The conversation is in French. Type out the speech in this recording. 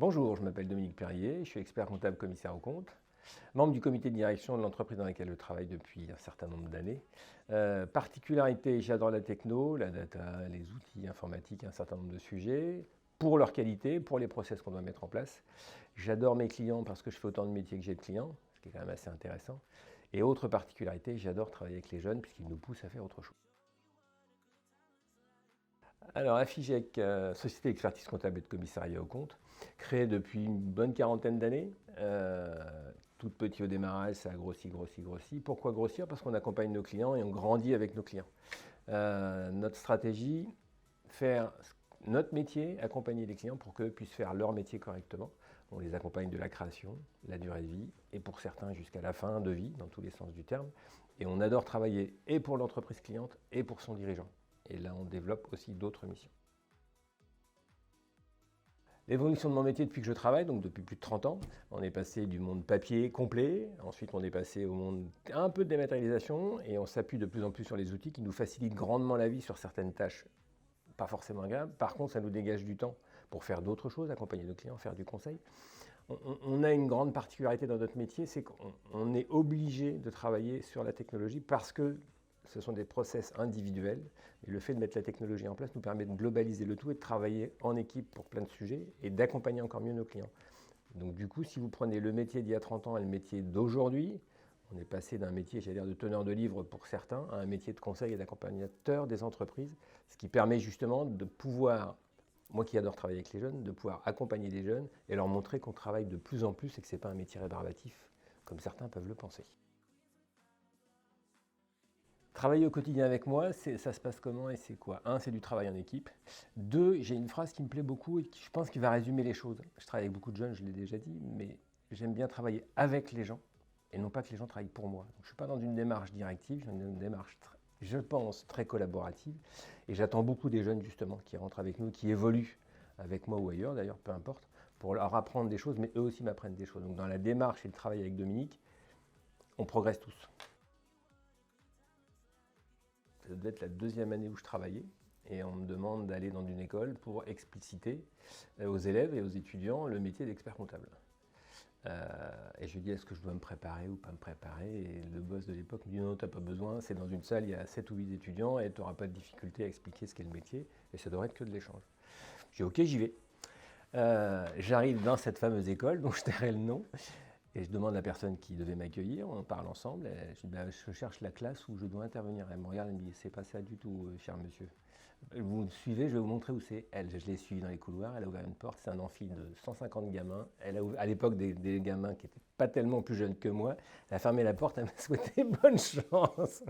Bonjour, je m'appelle Dominique Perrier, je suis expert comptable commissaire aux comptes, membre du comité de direction de l'entreprise dans laquelle je travaille depuis un certain nombre d'années. Particularité, j'adore la techno, la data, les outils informatiques, un certain nombre de sujets, pour leur qualité, pour les process qu'on doit mettre en place. J'adore mes clients parce que je fais autant de métiers que j'ai de clients, ce qui est quand même assez intéressant. Et autre particularité, j'adore travailler avec les jeunes puisqu'ils nous poussent à faire autre chose. Alors, Afigec, société d'expertise comptable et de commissariat aux comptes, créée depuis une bonne quarantaine d'années. Toute petite au démarrage, ça a grossi, grossi, grossi. Pourquoi grossir? Parce qu'on accompagne nos clients et on grandit avec nos clients. Notre stratégie, faire notre métier, accompagner les clients pour qu'eux puissent faire leur métier correctement. On les accompagne de la création, la durée de vie, et pour certains jusqu'à la fin de vie, dans tous les sens du terme. Et on adore travailler et pour l'entreprise cliente et pour son dirigeant. Et là, on développe aussi d'autres missions. L'évolution de mon métier depuis que je travaille, donc depuis plus de 30 ans, on est passé du monde papier complet, ensuite on est passé au monde un peu de dématérialisation et on s'appuie de plus en plus sur les outils qui nous facilitent grandement la vie sur certaines tâches pas forcément agréables. Par contre, ça nous dégage du temps pour faire d'autres choses, accompagner nos clients, faire du conseil. On a une grande particularité dans notre métier, c'est qu'on est obligé de travailler sur la technologie parce que ce sont des process individuels. Et le fait de mettre la technologie en place nous permet de globaliser le tout et de travailler en équipe pour plein de sujets et d'accompagner encore mieux nos clients. Donc du coup, si vous prenez le métier d'il y a 30 ans et le métier d'aujourd'hui, on est passé d'un métier, j'allais dire, de teneur de livre pour certains, à un métier de conseil et d'accompagnateur des entreprises, ce qui permet justement de pouvoir, moi qui adore travailler avec les jeunes, de pouvoir accompagner les jeunes et leur montrer qu'on travaille de plus en plus et que ce n'est pas un métier rébarbatif, comme certains peuvent le penser. Travailler au quotidien avec moi, ça se passe comment et c'est quoi? Un, c'est du travail en équipe. Deux, j'ai une phrase qui me plaît beaucoup et qui, je pense, qui va résumer les choses. Je travaille avec beaucoup de jeunes, je l'ai déjà dit, mais j'aime bien travailler avec les gens et non pas que les gens travaillent pour moi. Donc, je ne suis pas dans une démarche directive, je suis dans une démarche, je pense, très collaborative. Et j'attends beaucoup des jeunes, justement, qui rentrent avec nous, qui évoluent avec moi ou ailleurs, d'ailleurs, peu importe, pour leur apprendre des choses, mais eux aussi m'apprennent des choses. Donc, dans la démarche et le travail avec Dominique, on progresse tous. Ça devait être la deuxième année où je travaillais et on me demande d'aller dans une école pour expliciter aux élèves et aux étudiants le métier d'expert comptable. Et je lui dis, est-ce que je dois me préparer ou pas me préparer? Et le boss de l'époque me dit, non, tu n'as pas besoin, c'est dans une salle, il y a 7 ou 8 étudiants et tu n'auras pas de difficulté à expliquer ce qu'est le métier et ça devrait être que de l'échange. Je dis, ok, j'y vais. J'arrive dans cette fameuse école dont je tairai le nom. Et je demande à la personne qui devait m'accueillir, on parle ensemble, et je dis ben, je cherche la classe où je dois intervenir. Elle me regarde et me dit c'est pas ça du tout, cher monsieur. Vous me suivez, je vais vous montrer où c'est. Elle, je l'ai suivie dans les couloirs, elle a ouvert une porte, c'est un amphi de 150 gamins. Elle a ouvert, à l'époque des gamins qui n'étaient pas tellement plus jeunes que moi. Elle a fermé la porte, elle m'a souhaité bonne chance.